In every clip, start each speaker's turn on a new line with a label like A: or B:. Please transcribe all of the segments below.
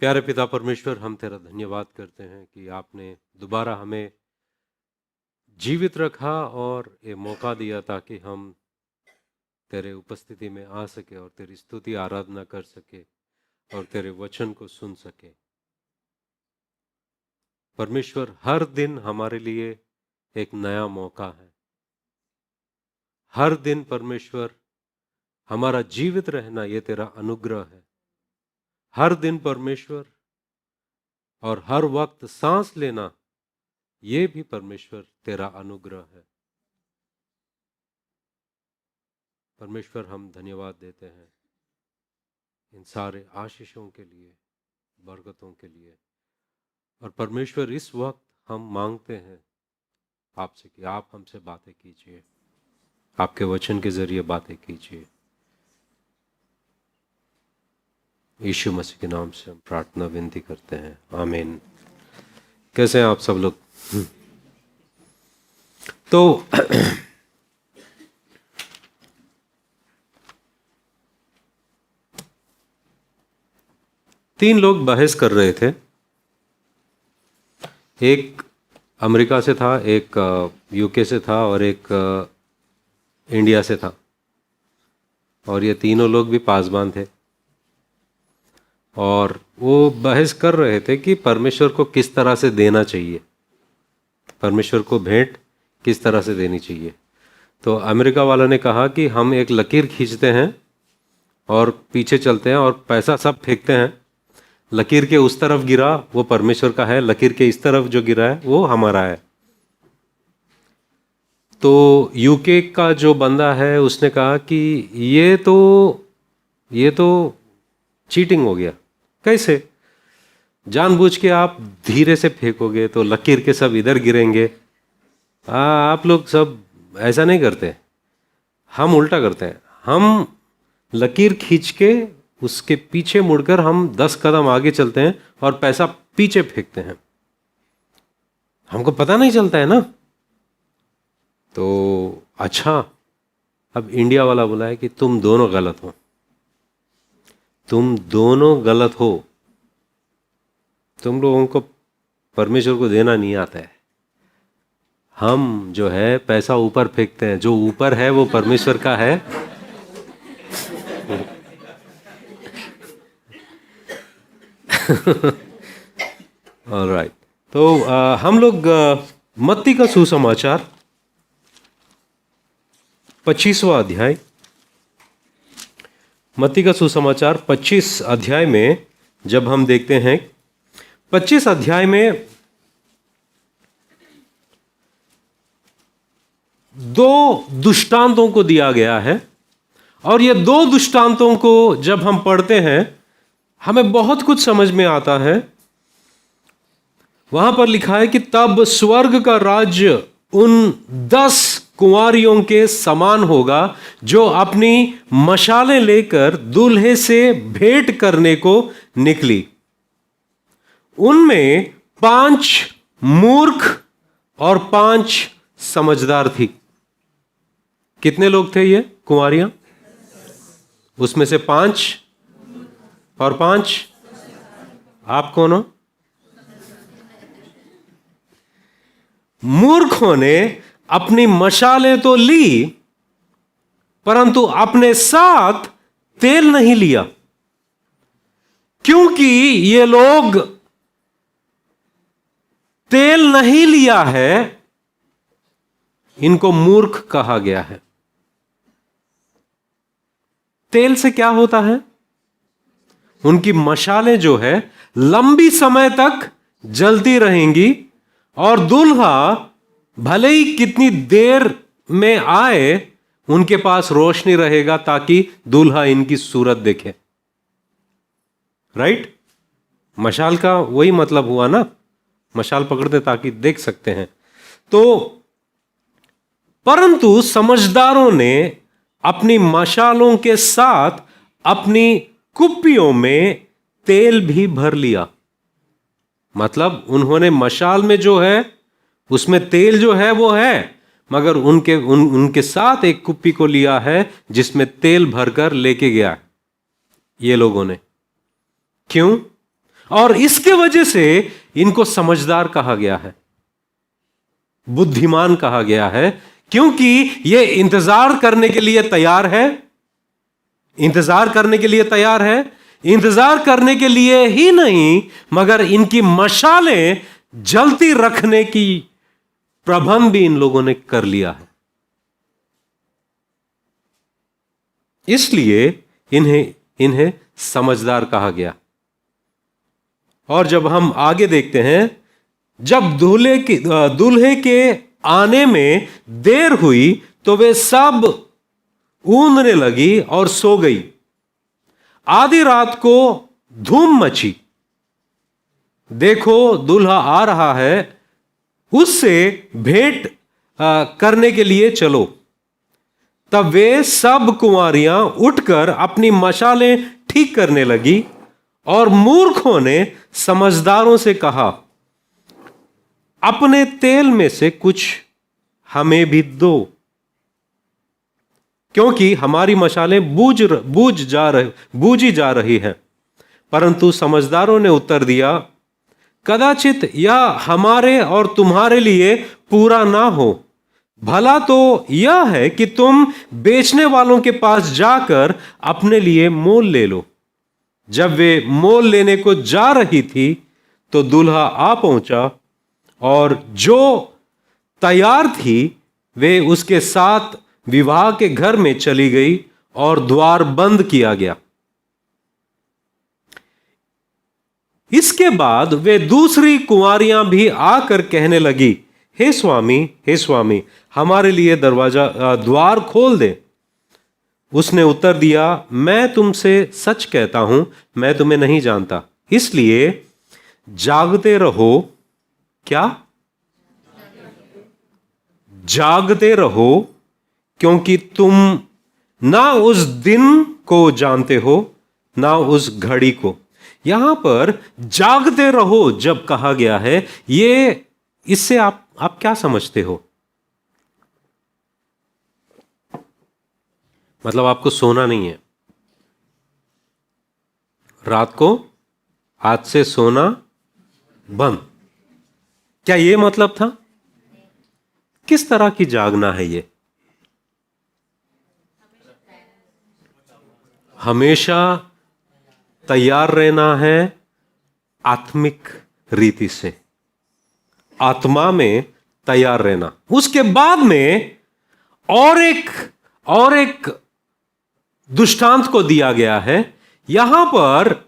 A: प्यारे पिता परमेश्वर, हम तेरा धन्यवाद करते हैं कि आपने दोबारा हमें जीवित रखा और ये मौका दिया ताकि हम तेरे उपस्थिति में आ सके और तेरी स्तुति आराधना कर सके और तेरे वचन को सुन सके। परमेश्वर, हर दिन हमारे लिए एक नया मौका है। हर दिन परमेश्वर, हमारा जीवित रहना ये तेरा अनुग्रह है। हर दिन परमेश्वर, और हर वक्त सांस लेना ये भी परमेश्वर तेरा अनुग्रह है। परमेश्वर, हम धन्यवाद देते हैं इन सारे आशीषों के लिए, बरकतों के लिए। और परमेश्वर, इस वक्त हम मांगते हैं आपसे कि आप हमसे बातें कीजिए, आपके वचन के जरिए बातें कीजिए। यीशु मसीह के नाम से हम प्रार्थना विनती करते हैं, आमीन। कैसे हैं आप सब लोग? तो तीन लोग बहस कर रहे थे। एक अमेरिका से था, एक यूके से था और एक इंडिया से था। और ये तीनों लोग भी पासबान थे और वो बहस कर रहे थे कि परमेश्वर को किस तरह से देना चाहिए, परमेश्वर को भेंट किस तरह से देनी चाहिए। तो अमेरिका वाला ने कहा कि हम एक लकीर खींचते हैं और पीछे चलते हैं और पैसा सब फेंकते हैं। लकीर के उस तरफ गिरा वो परमेश्वर का है, लकीर के इस तरफ जो गिरा है वो हमारा है। तो यूके का जो बंदा है उसने कहा कि ये तो चीटिंग हो गया। कैसे? जानबूझ के आप धीरे से फेंकोगे तो लकीर के सब इधर गिरेंगे। आप लोग सब ऐसा नहीं करते, हम उल्टा करते हैं। हम लकीर खींच के उसके पीछे मुड़कर हम 10 कदम आगे चलते हैं और पैसा पीछे फेंकते हैं। हमको पता नहीं चलता है ना। तो अच्छा, अब इंडिया वाला बोला है कि तुम दोनों गलत हो, तुम दोनों गलत हो। तुम लोगों को परमेश्वर को देना नहीं आता है। हम जो है पैसा ऊपर फेंकते हैं, जो ऊपर है वो परमेश्वर का है। ऑलराइट। तो हम लोग मत्ती का सुसमाचार 25वां अध्याय, मत्ती का सुसमाचार 25 अध्याय में जब हम देखते हैं, 25 अध्याय में दो दृष्टांतों को दिया गया है। और ये दो दृष्टांतों को जब हम पढ़ते हैं हमें बहुत कुछ समझ में आता है। वहां पर लिखा है कि तब स्वर्ग का राज्य उन 10 कुंवारियों के समान होगा जो अपनी मशालें लेकर दूल्हे से भेंट करने को निकली। उनमें 5 मूर्ख और 5 समझदार थी। कितने लोग थे ये कुंवारियां? उसमें से 5 और 5 आप कौन हो? मूर्खों ने अपनी मशालें तो ली परंतु अपने साथ तेल नहीं लिया, क्योंकि ये लोग तेल नहीं लिया है, इनको मूर्ख कहा गया है। तेल से क्या होता है? उनकी मशालें जो है लंबी समय तक जलती रहेंगी और दूल्हा भले ही कितनी देर में आए उनके पास रोशनी रहेगा ताकि दूल्हा इनकी सूरत देखे। राइट? मशाल का वही मतलब हुआ ना, मशाल पकड़ते ताकि देख सकते हैं। तो परंतु समझदारों ने अपनी मशालों के साथ अपनी कुप्पियों में तेल भी भर लिया। मतलब उन्होंने मशाल में जो है उसमें तेल जो है वो है, मगर उनके साथ एक कुप्पी को लिया है जिसमें तेल भरकर लेके गया ये लोगों ने। क्यों? और इसके वजह से इनको समझदार कहा गया है, बुद्धिमान कहा गया है, क्योंकि ये इंतजार करने के लिए तैयार है। इंतजार करने के लिए तैयार है। इंतजार करने के लिए ही नहीं, मगर इनकी मशालें जलती रखने की प्रबंध भी इन लोगों ने कर लिया है। इसलिए इन्हें समझदार कहा गया। और जब हम आगे देखते हैं, जब दूल्हे के आने में देर हुई तो वे सब ऊँघने लगी और सो गई। आधी रात को धूम मची, देखो दूल्हा आ रहा है, उससे भेंट करने के लिए चलो। तब वे सब कुंवारियां उठकर अपनी मशालें ठीक करने लगी, और मूर्खों ने समझदारों से कहा, अपने तेल में से कुछ हमें भी दो, क्योंकि हमारी मशालें बूझी जा रही है। परंतु समझदारों ने उत्तर दिया, कदाचित यह हमारे और तुम्हारे लिए पूरा ना हो। भला तो यह है कि तुम बेचने वालों के पास जाकर अपने लिए मोल ले लो। जब वे मोल लेने को जा रही थी तो दूल्हा आ पहुंचा, और जो तैयार थी वे उसके साथ विवाह के घर में चली गई, और द्वार बंद किया गया। इसके बाद वे दूसरी कुंवारियां भी आकर कहने लगी, हे स्वामी, हमारे लिए द्वार खोल दे। उसने उत्तर दिया, मैं तुमसे सच कहता हूं, मैं तुम्हें नहीं जानता। इसलिए जागते रहो। क्या? जागते रहो, क्योंकि तुम ना उस दिन को जानते हो, ना उस घड़ी को। यहां पर जागते रहो जब कहा गया है, ये इससे आप क्या समझते हो? मतलब आपको सोना नहीं है, रात को आज से सोना बंद, क्या ये मतलब था? किस तरह की जागना है ये? हमेशा तैयार रहना है, आत्मिक रीति से, आत्मा में तैयार रहना। उसके बाद में और एक दृष्टांत को दिया गया है यहां पर।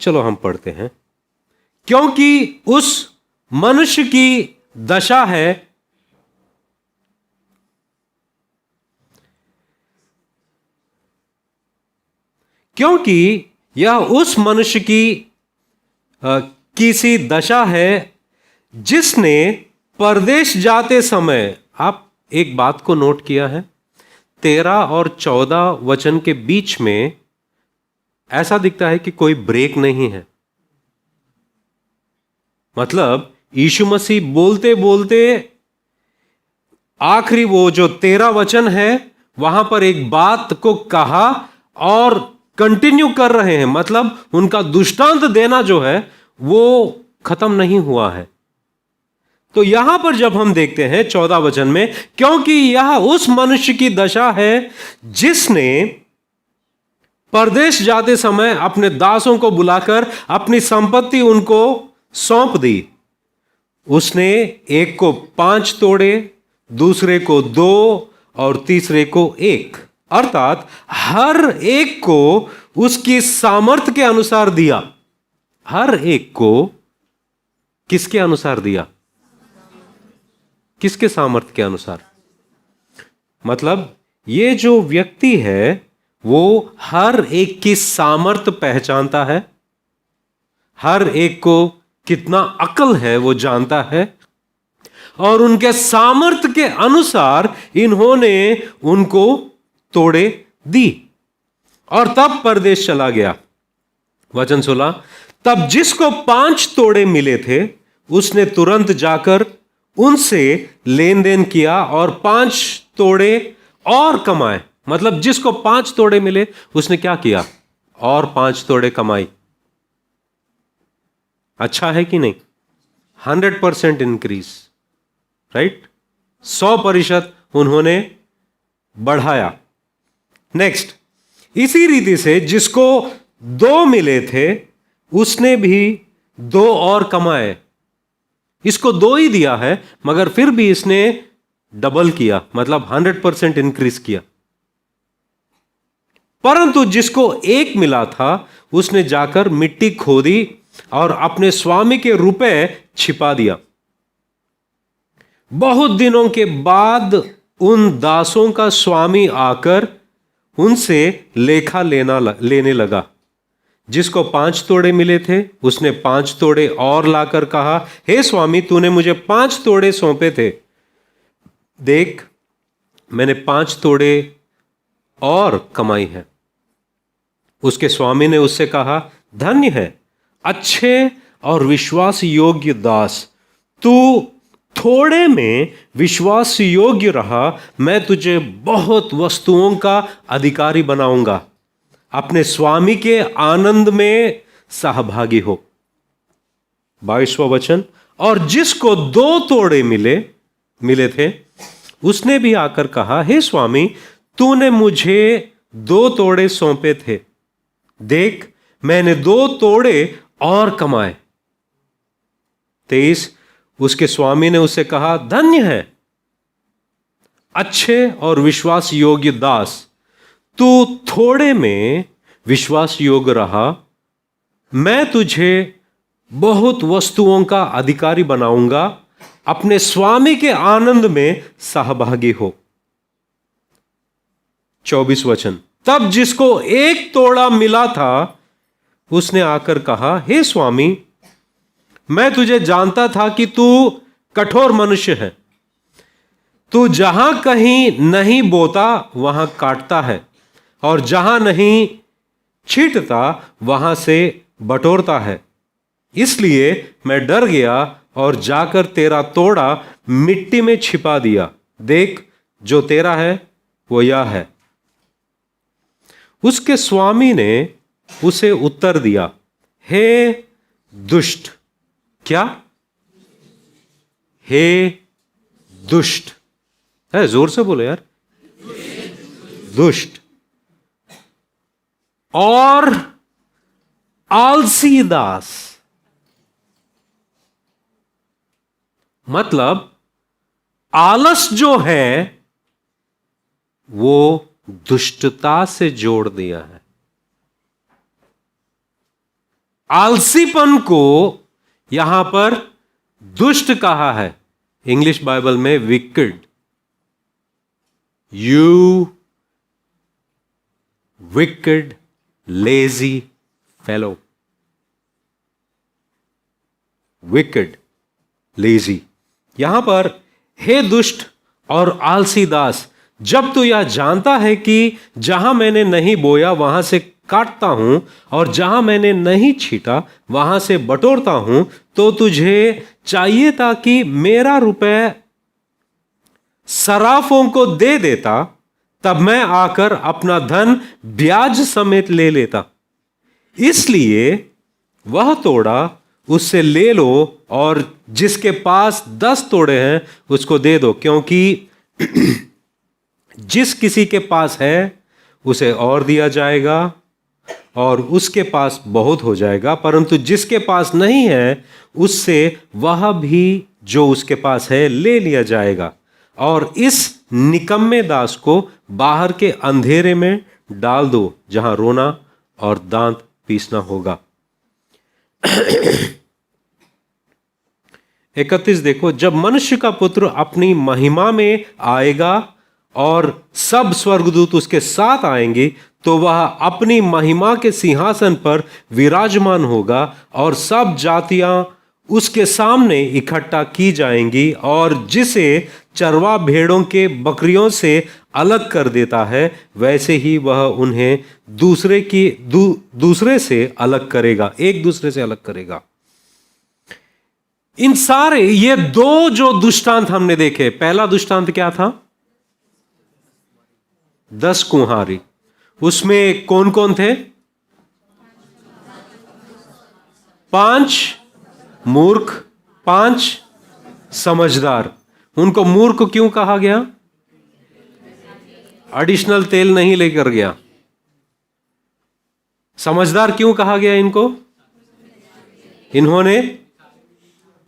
A: चलो हम पढ़ते हैं। क्योंकि उस मनुष्य की दशा है, क्योंकि यह उस मनुष्य की सी दशा है जिसने परदेश जाते समय, आप एक बात को नोट किया है, 13 और 14 वचन के बीच में ऐसा दिखता है कि कोई ब्रेक नहीं है। मतलब यीशु मसीह बोलते बोलते आखिरी वो जो 13 वचन है वहां पर एक बात को कहा और कंटिन्यू कर रहे हैं। मतलब उनका दृष्टांत देना जो है वो खत्म नहीं हुआ है। तो यहां पर जब हम देखते हैं 14 वचन में, क्योंकि यह उस मनुष्य की दशा है जिसने परदेश जाते समय अपने दासों को बुलाकर अपनी संपत्ति उनको सौंप दी। उसने एक को 5 तोड़े, दूसरे को 2 और तीसरे को 1, अर्थात हर एक को उसकी सामर्थ्य के अनुसार दिया। हर एक को किसके अनुसार दिया? किसके सामर्थ्य के अनुसार? मतलब ये जो व्यक्ति है वो हर एक की सामर्थ्य पहचानता है, हर एक को कितना अक्ल है वो जानता है, और उनके सामर्थ्य के अनुसार इन्होंने उनको तोड़े दी, और तब परदेश चला गया। वचन 16, तब जिसको 5 तोड़े मिले थे उसने तुरंत जाकर उनसे लेन देन किया और 5 तोड़े और कमाए। मतलब जिसको 5 तोड़े मिले उसने क्या किया? और 5 तोड़े कमाई। अच्छा है कि नहीं? 100% इंक्रीज, राइट? 100% उन्होंने बढ़ाया। नेक्स्ट, इसी रीति से जिसको 2 मिले थे उसने भी 2 और कमाए। इसको 2 ही दिया है मगर फिर भी इसने डबल किया, मतलब 100% इंक्रीज किया। परंतु जिसको 1 मिला था उसने जाकर मिट्टी खोदी और अपने स्वामी के रुपए छिपा दिया। बहुत दिनों के बाद उन दासों का स्वामी आकर उनसे लेखा लेने लगा। जिसको 5 तोड़े मिले थे उसने 5 तोड़े और लाकर कहा, हे स्वामी, तूने मुझे 5 तोड़े सौंपे थे, देख मैंने 5 तोड़े और कमाई है। उसके स्वामी ने उससे कहा, धन्य है अच्छे और विश्वास योग्य दास, तू थोड़े में विश्वास योग्य रहा, मैं तुझे बहुत वस्तुओं का अधिकारी बनाऊंगा, अपने स्वामी के आनंद में सहभागी हो। 22वां वचन, और जिसको 2 तोड़े मिले थे उसने भी आकर कहा, हे स्वामी, तूने मुझे 2 तोड़े सौंपे थे, देख मैंने 2 तोड़े और कमाए। 23, उसके स्वामी ने उससे कहा, धन्य है अच्छे और विश्वास योग्य दास, तू थोड़े में विश्वास योग्य रहा, मैं तुझे बहुत वस्तुओं का अधिकारी बनाऊंगा, अपने स्वामी के आनंद में सहभागी हो। 24 वचन, तब जिसको 1 तोड़ा मिला था उसने आकर कहा, हे स्वामी, मैं तुझे जानता था कि तू कठोर मनुष्य है, तू जहां कहीं नहीं बोता वहां काटता है और जहां नहीं छींटता वहां से बटोरता है। इसलिए मैं डर गया और जाकर तेरा तोड़ा मिट्टी में छिपा दिया। देख जो तेरा है वो यह है। उसके स्वामी ने उसे उत्तर दिया, हे दुष्ट, क्या? हे दुष्ट, है जोर से बोलो यार, दुष्ट और आलसी दास। मतलब आलस जो है वो दुष्टता से जोड़ दिया है। आलसीपन को यहां पर दुष्ट कहा है, इंग्लिश बाइबल में wicked. You wicked lazy fellow, wicked lazy. यहां पर हे दुष्ट और आलसी दास, जब तू यह जानता है कि जहां मैंने नहीं बोया वहां से काटता हूं और जहां मैंने नहीं छीटा वहां से बटोरता हूं, तो तुझे चाहिए था कि मेरा रुपए सराफों को दे देता, तब मैं आकर अपना धन ब्याज समेत ले लेता। इसलिए वह तोड़ा उससे ले लो और जिसके पास 10 तोड़े हैं उसको दे दो, क्योंकि जिस किसी के पास है उसे और दिया जाएगा और उसके पास बहुत हो जाएगा, परंतु जिसके पास नहीं है उससे वह भी जो उसके पास है ले लिया जाएगा। और इस निकम्मे दास को बाहर के अंधेरे में डाल दो जहां रोना और दांत पीसना होगा। 31 देखो, जब मनुष्य का पुत्र अपनी महिमा में आएगा और सब स्वर्गदूत उसके साथ आएंगे, तो वह अपनी महिमा के सिंहासन पर विराजमान होगा और सब जातियां उसके सामने इकट्ठा की जाएंगी, और जिसे चरवा भेड़ों के बकरियों से अलग कर देता है वैसे ही वह उन्हें दूसरे से अलग करेगा, एक दूसरे से अलग करेगा। इन सारे ये 2 जो दृष्टांत हमने देखे, पहला दृष्टांत क्या था? 10 कुम्हारी। उसमें कौन कौन थे? 5 मूर्ख, 5 समझदार। उनको मूर्ख क्यों कहा गया? एडिशनल तेल नहीं लेकर गया। समझदार क्यों कहा गया इनको? इन्होंने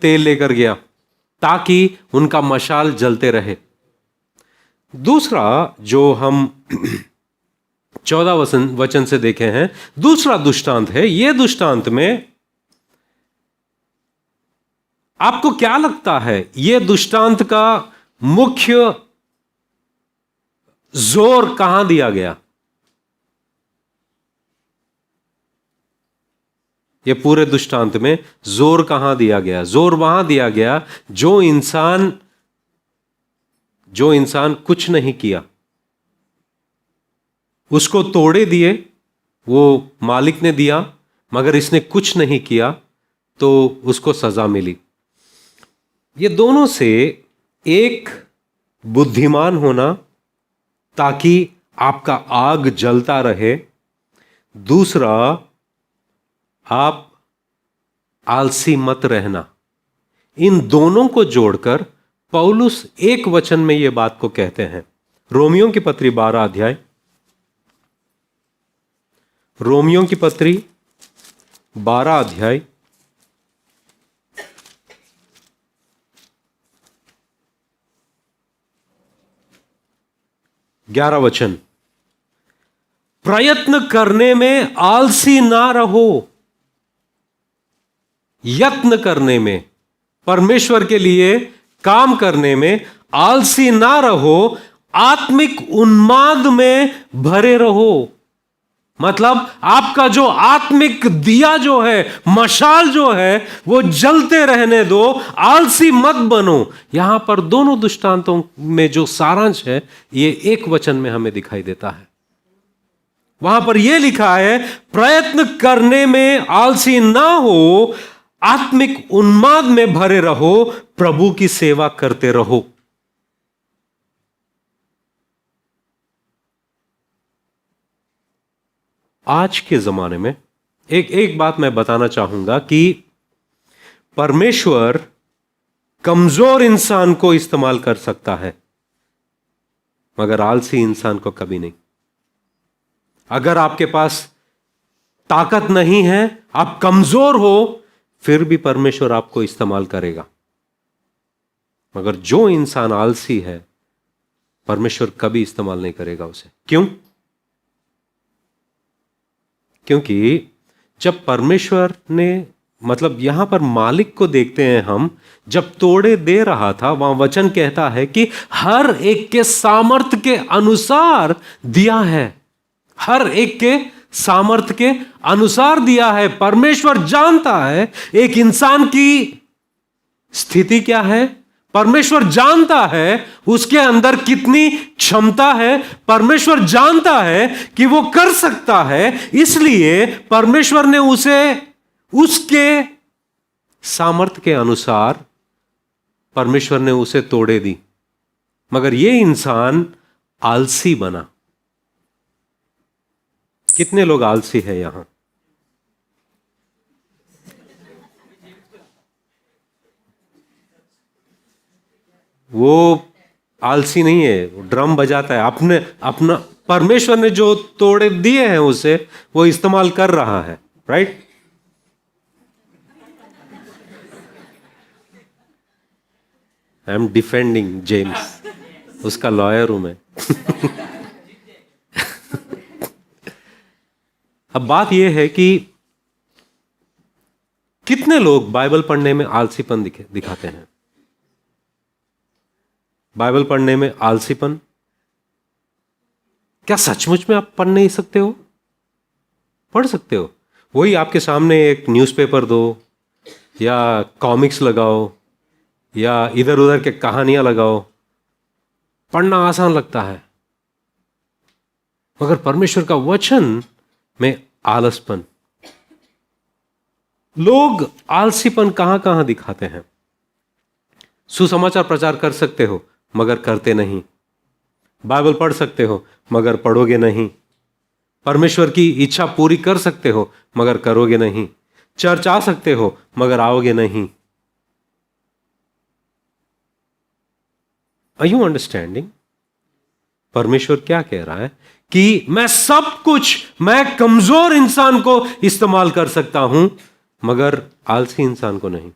A: तेल लेकर गया ताकि उनका मशाल जलते रहे। दूसरा जो हम 14 वचन से देखे हैं, दूसरा दृष्टांत है। यह दृष्टांत में आपको क्या लगता है, यह दृष्टांत का मुख्य जोर कहां दिया गया? ये पूरे दृष्टांत में जोर कहां दिया गया? जोर वहां दिया गया जो इंसान कुछ नहीं किया, उसको तोड़े दिए, वो मालिक ने दिया, मगर इसने कुछ नहीं किया तो उसको सजा मिली। ये दोनों से एक बुद्धिमान होना ताकि आपका आग जलता रहे, दूसरा आप आलसी मत रहना। इन दोनों को जोड़कर पौलुस एक वचन में यह बात को कहते हैं। रोमियों की पत्री 12 अध्याय, रोमियों की पत्री 12 अध्याय 11 वचन। प्रयत्न करने में आलसी ना रहो, यत्न करने में, परमेश्वर के लिए काम करने में आलसी ना रहो, आत्मिक उन्माद में भरे रहो। मतलब आपका जो आत्मिक दिया जो है, मशाल जो है, वो जलते रहने दो, आलसी मत बनो। यहां पर दोनों दृष्टांतों में जो सारांश है ये एक वचन में हमें दिखाई देता है। वहां पर यह लिखा है, प्रयत्न करने में आलसी ना हो, आत्मिक उन्माद में भरे रहो, प्रभु की सेवा करते रहो। आज के जमाने में एक बात मैं बताना चाहूंगा कि परमेश्वर कमजोर इंसान को इस्तेमाल कर सकता है, मगर आलसी इंसान को कभी नहीं। अगर आपके पास ताकत नहीं है, आप कमजोर हो, फिर भी परमेश्वर आपको इस्तेमाल करेगा। मगर जो इंसान आलसी है, परमेश्वर कभी इस्तेमाल नहीं करेगा उसे। क्यों? क्योंकि जब परमेश्वर ने, मतलब यहां पर मालिक को देखते हैं हम, जब तोड़े दे रहा था, वहां वचन कहता है कि हर एक के सामर्थ्य के अनुसार दिया है। हर एक के सामर्थ्य के अनुसार दिया है। परमेश्वर जानता है एक इंसान की स्थिति क्या है, परमेश्वर जानता है उसके अंदर कितनी क्षमता है, परमेश्वर जानता है कि वो कर सकता है। इसलिए परमेश्वर ने उसे उसके सामर्थ्य के अनुसार परमेश्वर ने उसे तोड़े दी, मगर ये इंसान आलसी बना। कितने लोग आलसी हैं यहां? वो आलसी नहीं है, वो ड्रम बजाता है, अपना परमेश्वर ने जो तोड़े दिए हैं उसे वो इस्तेमाल कर रहा है। Right? I am defending James, उसका लॉयर हूं मैं। अब बात यह है कि कितने लोग बाइबल पढ़ने में आलसीपन दिखाते हैं? बाइबल पढ़ने में आलसीपन, क्या सचमुच में आप पढ़ नहीं सकते हो? पढ़ सकते हो। वही आपके सामने एक न्यूज़पेपर दो, या कॉमिक्स लगाओ, या इधर उधर के कहानियां लगाओ, पढ़ना आसान लगता है। मगर परमेश्वर का वचन में आलसपन, लोग आलसीपन कहां कहां दिखाते हैं। सुसमाचार प्रचार कर सकते हो मगर करते नहीं, बाइबल पढ़ सकते हो मगर पढ़ोगे नहीं, परमेश्वर की इच्छा पूरी कर सकते हो मगर करोगे नहीं, चर्च आ सकते हो मगर आओगे नहीं। Are you understanding? परमेश्वर क्या कह रहा है कि मैं सब कुछ, मैं कमजोर इंसान को इस्तेमाल कर सकता हूं मगर आलसी इंसान को नहीं।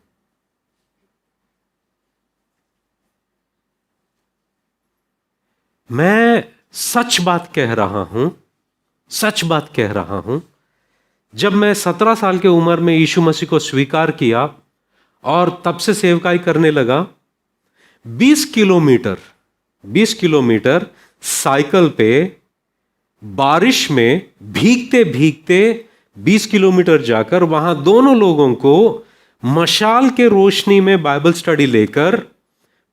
A: मैं सच बात कह रहा हूं, सच बात कह रहा हूं। जब मैं 17 साल की उम्र में यीशु मसीह को स्वीकार किया और तब से सेवकाई करने लगा, 20 किलोमीटर साइकिल पे बारिश में भीगते भीगते 20 किलोमीटर जाकर वहां दोनों लोगों को मशाल के रोशनी में बाइबल स्टडी लेकर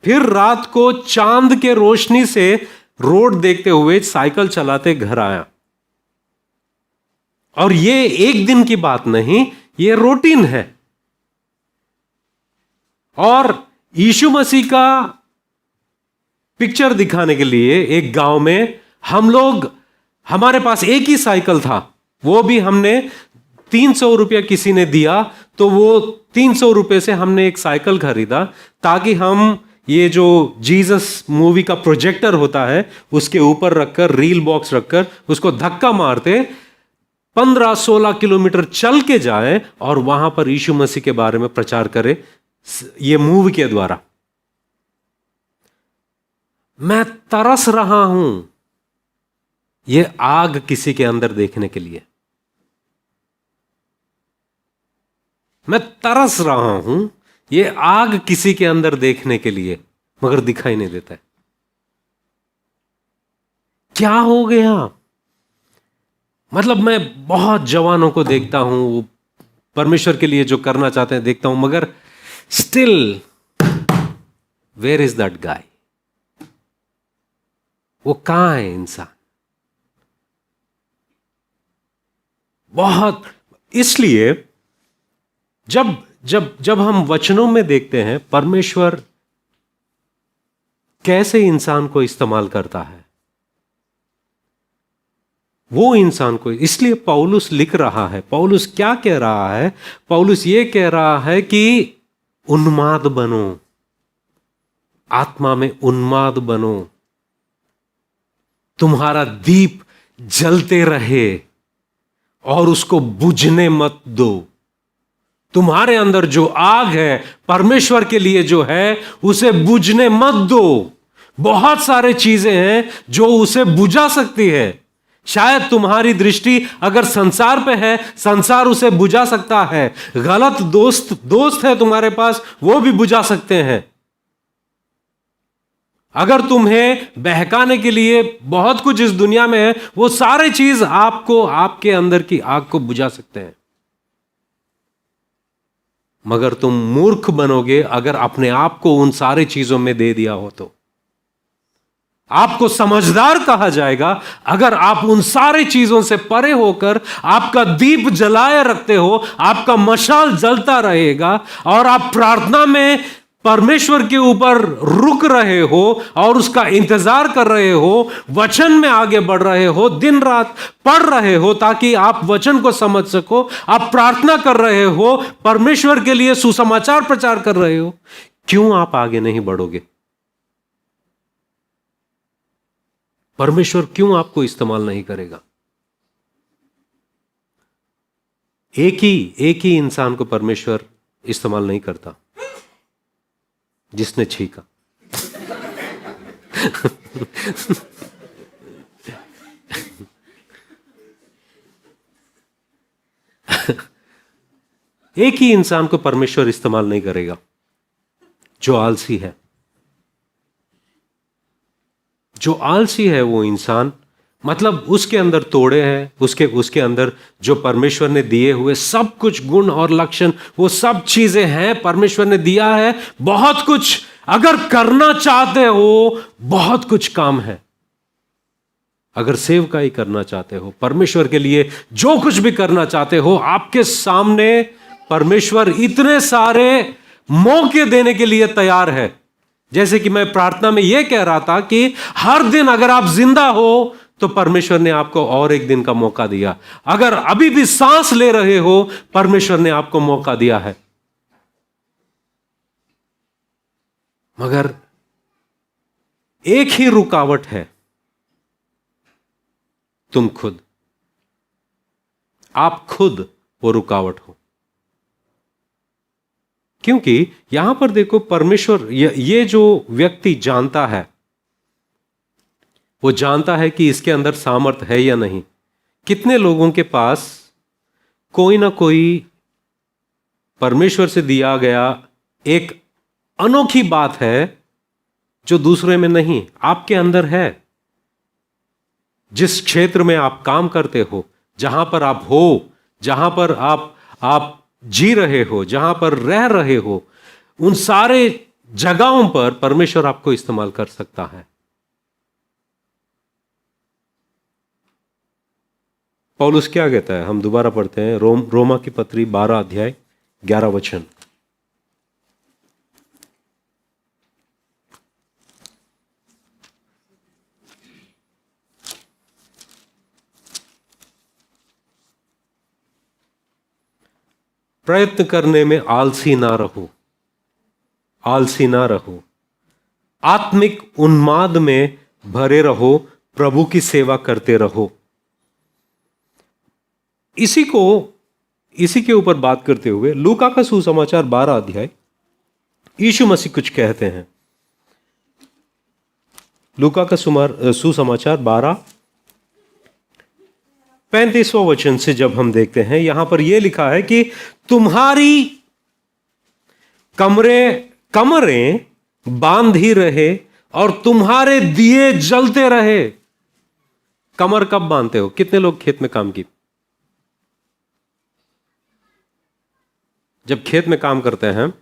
A: फिर रात को चांद के रोशनी से रोड देखते हुए साइकिल चलाते घर आया। और ये एक दिन की बात नहीं, ये रूटीन है। और यीशु मसीह का पिक्चर दिखाने के लिए एक गांव में हम लोग, हमारे पास एक ही साइकिल था, वो भी हमने 300 रुपया किसी ने दिया, तो वो 300 रुपये से हमने एक साइकिल खरीदा ताकि हम ये जो जीसस मूवी का प्रोजेक्टर होता है उसके ऊपर रखकर, रील बॉक्स रखकर उसको धक्का मारते 15-16 किलोमीटर चल के जाए और वहां पर यीशु मसीह के बारे में प्रचार करे ये मूवी के द्वारा। मैं तरस रहा हूं ये आग किसी के अंदर देखने के लिए। मैं तरस रहा हूं ये आग किसी के अंदर देखने के लिए, मगर दिखाई नहीं देता है। क्या हो गया? मतलब मैं बहुत जवानों को देखता हूं, वो परमेश्वर के लिए जो करना चाहते हैं देखता हूं, मगर still where is that guy? वो कहां है इंसान? बहुत, इसलिए जब जब जब हम वचनों में देखते हैं परमेश्वर कैसे इंसान को इस्तेमाल करता है, वो इंसान को, इसलिए पौलुस लिख रहा है। पौलुस क्या कह रहा है? पौलुस ये कह रहा है कि उन्माद बनो, आत्मा में उन्माद बनो, तुम्हारा दीप जलते रहे और उसको बुझने मत दो। तुम्हारे अंदर जो आग है परमेश्वर के लिए जो है उसे बुझने मत दो। बहुत सारे चीजें हैं जो उसे बुझा सकती है। शायद तुम्हारी दृष्टि अगर संसार पे है, संसार उसे बुझा सकता है। गलत दोस्त है तुम्हारे पास, वो भी बुझा सकते हैं। अगर तुम्हें बहकाने के लिए बहुत कुछ इस दुनिया में है, वो सारे चीज आपको, आपके अंदर की आग को बुझा सकते हैं। मगर तुम मूर्ख बनोगे अगर अपने आप को उन सारी चीजों में दे दिया हो तो। आपको समझदार कहा जाएगा अगर आप उन सारी चीजों से परे होकर आपका दीप जलाए रखते हो, आपका मशाल जलता रहेगा और आप प्रार्थना में परमेश्वर के ऊपर रुक रहे हो और उसका इंतजार कर रहे हो, वचन में आगे बढ़ रहे हो, दिन रात पढ़ रहे हो ताकि आप वचन को समझ सको, आप प्रार्थना कर रहे हो, परमेश्वर के लिए सुसमाचार प्रचार कर रहे हो, क्यों आप आगे नहीं बढ़ोगे? परमेश्वर क्यों आपको इस्तेमाल नहीं करेगा? एक ही इंसान को परमेश्वर इस्तेमाल नहीं करता, जिसने छींका। एक ही इंसान को परमेश्वर इस्तेमाल नहीं करेगा, जो आलसी है। जो आलसी है वो इंसान, मतलब उसके अंदर तोड़े हैं, उसके अंदर जो परमेश्वर ने दिए हुए सब कुछ गुण और लक्षण, वो सब चीजें हैं, परमेश्वर ने दिया है बहुत कुछ। अगर करना चाहते हो बहुत कुछ काम है। अगर सेवकाई करना चाहते हो, परमेश्वर के लिए जो कुछ भी करना चाहते हो, आपके सामने परमेश्वर इतने सारे मौके देने के लिए तैयार है। जैसे कि मैं प्रार्थना में यह कह रहा था कि हर दिन अगर आप जिंदा हो तो परमेश्वर ने आपको और एक दिन का मौका दिया। अगर अभी भी सांस ले रहे हो, परमेश्वर ने आपको मौका दिया है। मगर एक ही रुकावट है, तुम खुद। आप खुद वो रुकावट हो। क्योंकि यहां पर देखो, परमेश्वर ये जो व्यक्ति जानता है, वो जानता है कि इसके अंदर सामर्थ है या नहीं। कितने लोगों के पास कोई ना कोई परमेश्वर से दिया गया एक अनोखी बात है जो दूसरे में नहीं, आपके अंदर है। जिस क्षेत्र में आप काम करते हो, जहां पर आप हो, जहां पर आप जी रहे हो, जहां पर रह रहे हो, उन सारे जगहों पर परमेश्वर आपको इस्तेमाल कर सकता है। पौलुस क्या कहता है, हम दोबारा पढ़ते हैं, रोमा की पत्री 12 अध्याय 11 वचन। प्रयत्न करने में आलसी ना रहो, आलसी ना रहो, आत्मिक उन्माद में भरे रहो, प्रभु की सेवा करते रहो। इसी के ऊपर बात करते हुए लूका का सुसमाचार 12 अध्याय, यीशु मसीह कुछ कहते हैं। लूका का सुसमाचार 12 35वां वचन से जब हम देखते हैं, यहां पर यह लिखा है कि तुम्हारी कमरें बांधी रहे और तुम्हारे दिए जलते रहे। कमर कब बांधते हो? कितने लोग खेत में काम की, जब खेत में काम करते हैं,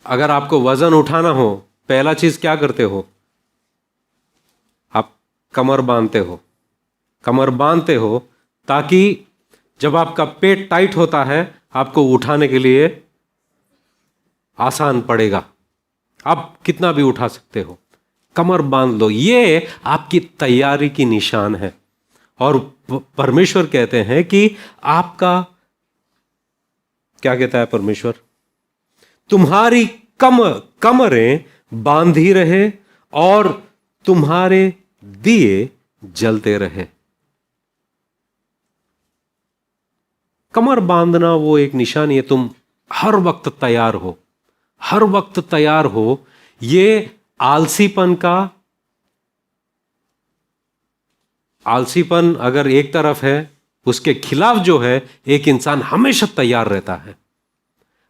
A: अगर आपको वजन उठाना हो, पहला चीज क्या करते हो? आप कमर बांधते हो। कमर बांधते हो ताकि जब आपका पेट टाइट होता है, आपको उठाने के लिए आसान पड़ेगा। आप कितना भी उठा सकते हो। कमर बांध लो, ये आपकी तैयारी की निशान है। और परमेश्वर कहते हैं कि आपका, क्या कहता है परमेश्वर? तुम्हारी कमरें बांधी रहे और तुम्हारे दिए जलते रहे। कमर बांधना वो एक निशानी है, तुम हर वक्त तैयार हो, हर वक्त तैयार हो। ये आलसीपन अगर एक तरफ है, उसके खिलाफ जो है, एक इंसान हमेशा तैयार रहता है,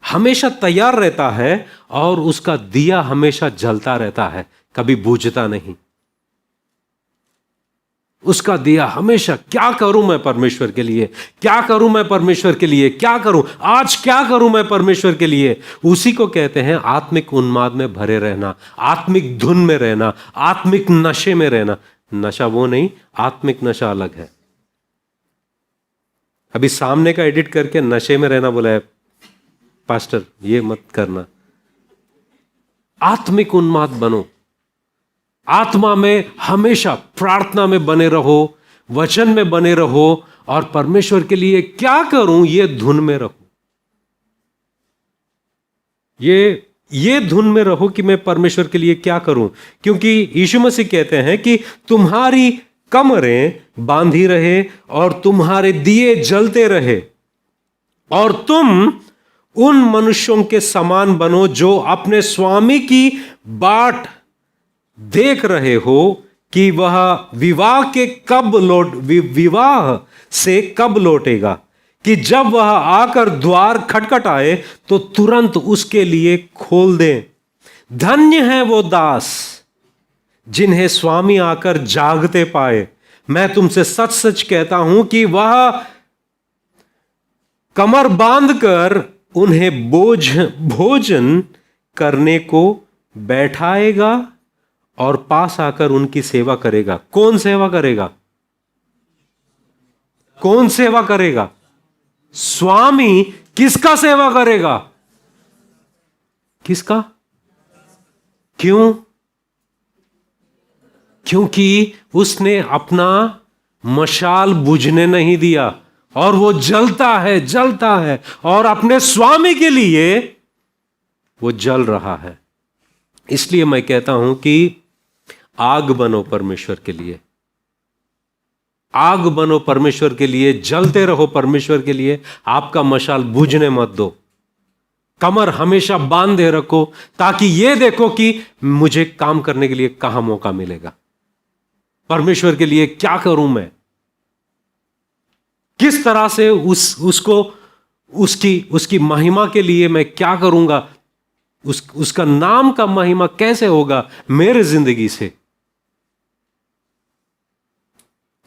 A: हमेशा तैयार रहता है और उसका दिया हमेशा जलता रहता है, कभी बुझता नहीं। उसका दिया हमेशा, क्या करूं मैं परमेश्वर के लिए, क्या करूं मैं परमेश्वर के लिए, क्या करूं आज, क्या करूं मैं परमेश्वर के लिए। उसी को कहते हैं आत्मिक उन्माद में भरे रहना, आत्मिक धुन में रहना, आत्मिक नशे में रहना। नशा वो नहीं, आत्मिक नशा अलग है। अभी सामने का एडिट करके नशे में रहना बोला है पास्टर, ये मत करना। आत्मिक उन्माद बनो, आत्मा में हमेशा प्रार्थना में बने रहो, वचन में बने रहो, और परमेश्वर के लिए क्या करूं ये धुन में रहो। ये धुन में रहो कि मैं परमेश्वर के लिए क्या करूं, क्योंकि यीशु मसीह कहते हैं कि तुम्हारी कमरें बांधी रहे और तुम्हारे दिए जलते रहे, और तुम उन मनुष्यों के समान बनो जो अपने स्वामी की बाट देख रहे हो कि वह विवाह से कब लौटेगा, कि जब वह आकर द्वार खटखटाए तो तुरंत उसके लिए खोल दे। धन्य है वो दास जिन्हें स्वामी आकर जागते पाए। मैं तुमसे सच सच कहता हूं कि वह कमर बांधकर उन्हें भोजन करने को बैठाएगा और पास आकर उनकी सेवा करेगा। कौन सेवा करेगा? कौन सेवा करेगा? स्वामी किसका सेवा करेगा? किसका? क्यों? क्योंकि उसने अपना मशाल बुझने नहीं दिया और वो जलता है और अपने स्वामी के लिए वो जल रहा है। इसलिए मैं कहता हूं कि आग बनो परमेश्वर के लिए, आग बनो परमेश्वर के लिए, जलते रहो परमेश्वर के लिए। आपका मशाल बुझने मत दो, कमर हमेशा बांधे रखो, ताकि ये देखो कि मुझे काम करने के लिए कहां मौका मिलेगा, परमेश्वर के लिए क्या करूं मैं, किस तरह से उसको उसकी महिमा के लिए मैं क्या करूंगा, उसका नाम का महिमा कैसे होगा मेरे जिंदगी से।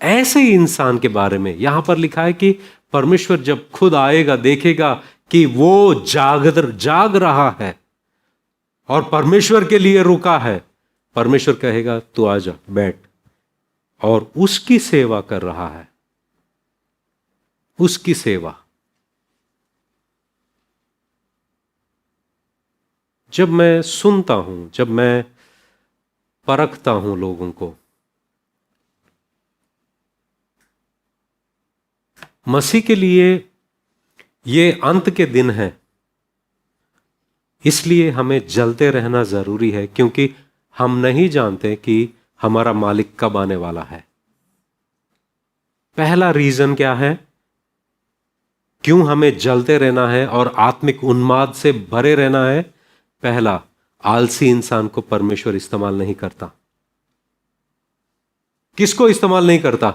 A: ऐसे ही इंसान के बारे में यहां पर लिखा है कि परमेश्वर जब खुद आएगा, देखेगा कि वो जाग रहा है और परमेश्वर के लिए रुका है, परमेश्वर कहेगा तू आजा बैठ, और उसकी सेवा कर रहा है, उसकी सेवा। जब मैं सुनता हूं, जब मैं परखता हूं लोगों को, मसीह के लिए ये अंत के दिन है, इसलिए हमें जलते रहना जरूरी है, क्योंकि हम नहीं जानते कि हमारा मालिक कब आने वाला है। पहला रीजन क्या है क्यों हमें जलते रहना है और आत्मिक उन्माद से भरे रहना है? पहला, आलसी इंसान को परमेश्वर इस्तेमाल नहीं करता। किसको इस्तेमाल नहीं करता?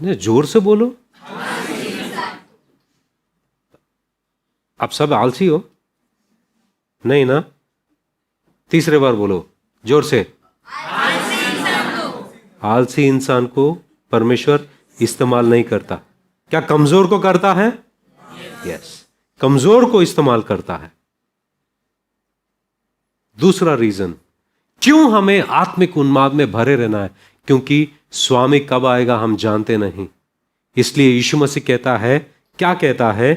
A: जोर से बोलो। आप सब आलसी हो? नहीं ना? तीसरे बार बोलो जोर से। आलसी इंसान को परमेश्वर इस्तेमाल नहीं करता। क्या कमजोर को करता है? यस, कमजोर को इस्तेमाल करता है। दूसरा रीजन क्यों हमें आत्मिक उन्माद में भरे रहना है, क्योंकि स्वामी कब आएगा हम जानते नहीं। इसलिए यीशु मसीह कहता है, क्या कहता है?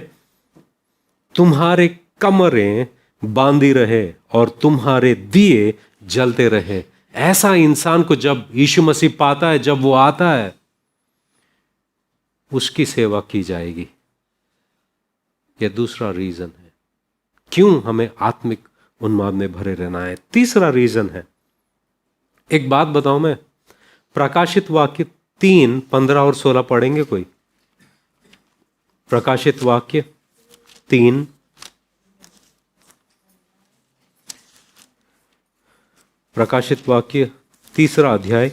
A: तुम्हारे कमरें बांधी रहे और तुम्हारे दिए जलते रहे। ऐसा इंसान को जब यीशु मसीह पाता है, जब वो आता है, उसकी सेवा की जाएगी। यह दूसरा रीजन है क्यों हमें आत्मिक उन्माद में भरे रहना है। तीसरा रीजन है, एक बात बताऊं मैं, प्रकाशित वाक्य 3:15 और 16 पढ़ेंगे कोई? प्रकाशित वाक्य 3 प्रकाशित वाक्य 3 अध्याय।